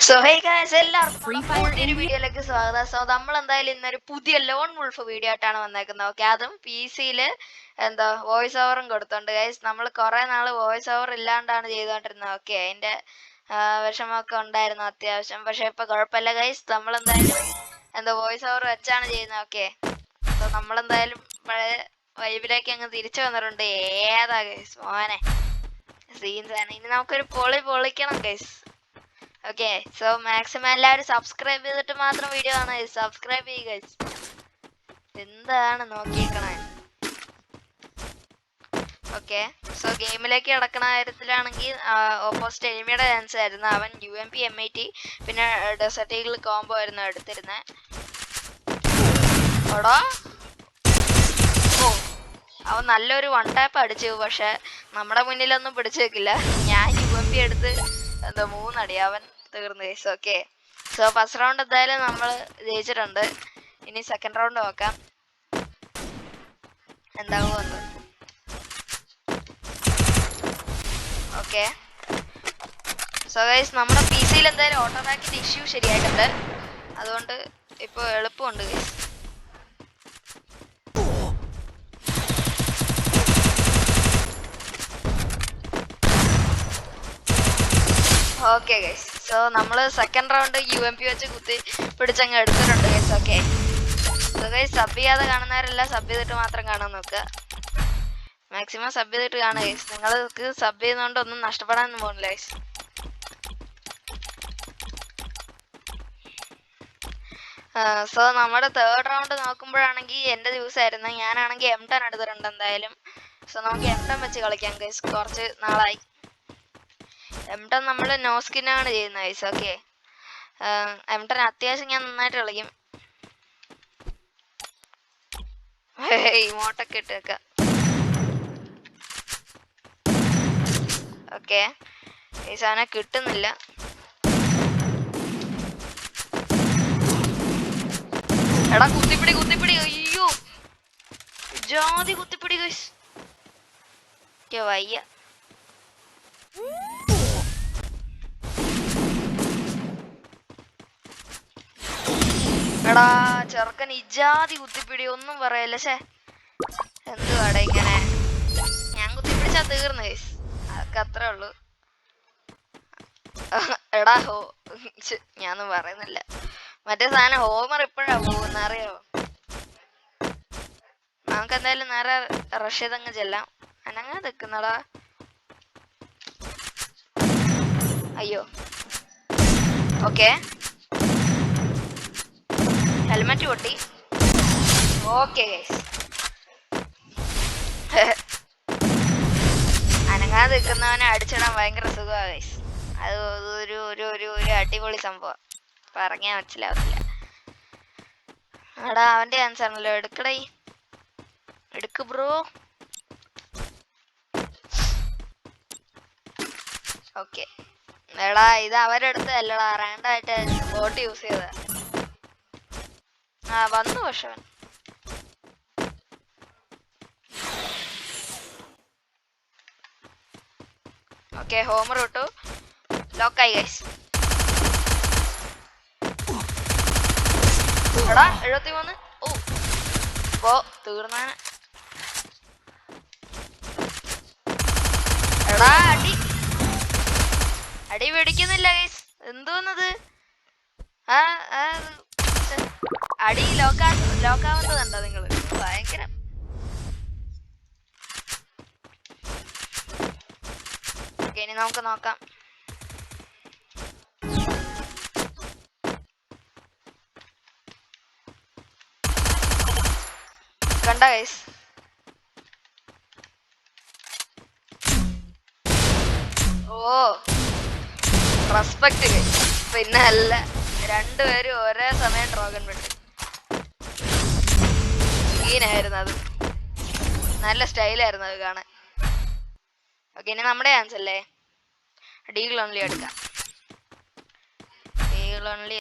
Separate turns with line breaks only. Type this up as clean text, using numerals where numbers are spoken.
So hey guys, എല്ലാവർക്കും പുതിയൊരു വീഡിയോയിലേക്ക് സ്വാഗതം. സോ നമ്മൾ എന്തായാലും ഇന്നൊരു പുതിയ ലോൺ വുൾഫ് വീഡിയോ ആയിട്ടാണ് വന്നേക്കുന്നത്. ഓക്കെ, അതും PC-യിൽ വോയിസ് ഓവറും കൊടുത്തോണ്ട് ഗൈസ്. നമ്മൾ കുറെ നാള് വോയിസ് ഓവർ ഇല്ലാണ്ടാണ് ചെയ്തോണ്ടിരുന്നത്. ഓക്കെ, അതിന്റെ വിഷമമൊക്കെ ഉണ്ടായിരുന്നു അത്യാവശ്യം. പക്ഷെ ഇപ്പൊ കുഴപ്പമില്ല ഗൈസ്, നമ്മൾ എന്തായാലും വോയിസ് ഓവർ വെച്ചാണ് ചെയ്യുന്നത്. ഓക്കെ, സോ നമ്മളെന്തായാലും പഴയ വൈബിലേക്ക് അങ്ങ് തിരിച്ചു വന്നിട്ടുണ്ട്. ഏതാ ഗൈസ് മോനെ സീൻസ് ആണ്. ഇനി നമുക്കൊരു പൊളിക്കണം ഗൈസ്. ഓക്കെ, സോ മാക്സിമം എല്ലാവരും സബ്സ്ക്രൈബ് ചെയ്തിട്ട് മാത്രം വീഡിയോ ആണ്. സബ്സ്ക്രൈബ് ചെയ്യുക. എന്താണ് നോക്കിയേക്കണേ. ഓക്കെ, സോ ഗെയിമിലേക്ക് കിടക്കണ കാര്യത്തിലാണെങ്കിൽ ഓപ്പോസിറ്റ് എനിമിയുടെ ചാൻസ് ആയിരുന്നു. അവൻ UMP M80 പിന്നെ ഡെസർട്ട് ഈഗിൾ കോംബോ ആയിരുന്നു എടുത്തിരുന്നത്. ഓടോ, ഓ അവൻ നല്ലൊരു വൺ ടാപ്പ് അടിച്ചു. പക്ഷെ നമ്മുടെ മുന്നിലൊന്നും പിടിച്ചു വെക്കില്ല. ഞാൻ UMP എടുത്ത് 3 അടി, അവൻ തീർന്നു guys. Okay, so first round എന്തായാലും നമ്മൾ ജയിച്ചിട്ടുണ്ട്. ഇനി സെക്കൻഡ് റൗണ്ട് നോക്കാം എന്താവുമെന്ന്. ഓക്കെ, സോ ഗൈസ് നമ്മുടെ PC-യിൽ എന്തായാലും ഓട്ടോമാറ്റിക് ഇഷ്യൂ ശരിയായിട്ടുണ്ട്. അതുകൊണ്ട് ഇപ്പോൾ എളുപ്പമുണ്ട് ഗൈസ്. ഓക്കെ ഗൈസ്, സോ നമ്മൾ സെക്കൻഡ് റൗണ്ട് UMP വെച്ച് കുത്തി പിടിച്ചങ്ങ് എടുത്തിട്ടുണ്ട് guys. Okay, so guys sub ചെയ്യാതെ കാണുന്നവരെല്ലാം സബ് ചെയ്തിട്ട് മാത്രം കാണാൻ നോക്കുക. മാക്സിമം സബ് ചെയ്തിട്ട് കാണുക ഗൈസ്. നിങ്ങൾക്ക് സബ് ചെയ്യുന്നതുകൊണ്ട് ഒന്നും നഷ്ടപ്പെടാനൊന്നും പോകുന്നില്ല ഗൈസ്. സോ നമ്മുടെ തേർഡ് റൗണ്ട് നോക്കുമ്പോഴാണെങ്കിൽ എൻ്റെ ദിവസമായിരുന്നു. ഞാനാണെങ്കിൽ M10 എടുത്തിട്ടുണ്ട് എന്തായാലും. സോ നമുക്ക് M10 വെച്ച് കളിക്കാം ഗൈസ്. കുറച്ച് നാളായി M10 നമ്മൾ നോ സ്കിന്നാണ് ചെയ്യുന്നത് ഗൈസ്. ഓക്കെ, M10 അത്യാവശ്യം ഞാൻ നന്നായിട്ട് കളിക്കും. ഇമോട്ടൊക്കെ ഇട്ടേക്കാം. ഓക്കെ ഗൈസ്, അവനെ കിട്ടുന്നില്ല. എടാ കുത്തിപ്പിടി. അയ്യോ, ജാതി കുത്തിപ്പിടി ഗൈസ്. വയ്യ. എടാ ചെറുക്കൻ ഇജാതി കുത്തിപ്പിടി, ഒന്നും പറയല്ല. ശേ, എന്തുവാടാ ഇങ്ങനെ. ഞാൻ കുത്തിപ്പിടിച്ചാ തീർന്നു ഗൈസ്, അതൊക്കെ അത്രേ ഉള്ളു. എടാ ഞാനൊന്നും പറയുന്നില്ല. മറ്റേ സാധനം ഹോമർ ഇപ്പോഴാ പോകുന്ന അറിയോ. നമുക്ക് എന്തായാലും നേരെ റഷ് ചെയ്തങ്ങ് ചെല്ലാം. അനങ്ങാ നിക്കുന്നടാ. അയ്യോ, ഓക്കെ ഹെൽമെറ്റ് പൊട്ടി. ഓക്കെ ഗൈസ്, അനങ്ങാതെ നിൽക്കുന്നവനെ അടിച്ചിടാൻ ഭയങ്കര സുഖമാണ് ഗൈസ്. അത് ഒരു അടിപൊളി സംഭവം, പറഞ്ഞാൽ മനസ്സിലാവത്തില്ല. എടാ അവന്റെ ചാൻസ് ആണല്ലോ, എടുക്കടേ, എടുക്ക് ബ്രോ. ഓക്കെ, എടാ ഇത് അവരെടുത്തല്ലടാ, റാൻഡായിട്ട് ബോട്ട് യൂസ് ചെയ്ത. വന്നു പക്ഷെ അവൻ. ഓക്കെ, ഹോമർ വിട്ടു, ലോക്കായി ഗൈസ്. എടാ 73. ഓ തീർന്നാണ്. എടാ അടി പിടിക്കുന്നില്ല ഗൈസ്. എന്തോന്നത് അടി ലോക്കാവുന്നതുണ്ടോ നിങ്ങള്? ഭയങ്കര. ഓക്കെ, ഇനി നമുക്ക് നോക്കാം. കണ്ട ഗൈസ്, റെസ്പെക്ട് ഗൈസ്. പിന്നെ അല്ല, രണ്ടുപേരും ഒരേ സമയം ഡ്രാഗൺ വിട്ടു. സീനായിരുന്നു അത്, നല്ല സ്റ്റൈലായിരുന്നു അത് കാണാൻ. ഓക്കെ, ഇനി നമ്മുടെ ചാൻസ് അല്ലേ. ഡീഗിൾ ഓൺലി എടുക്കാം. ഡീഗിൾ ഓൺലി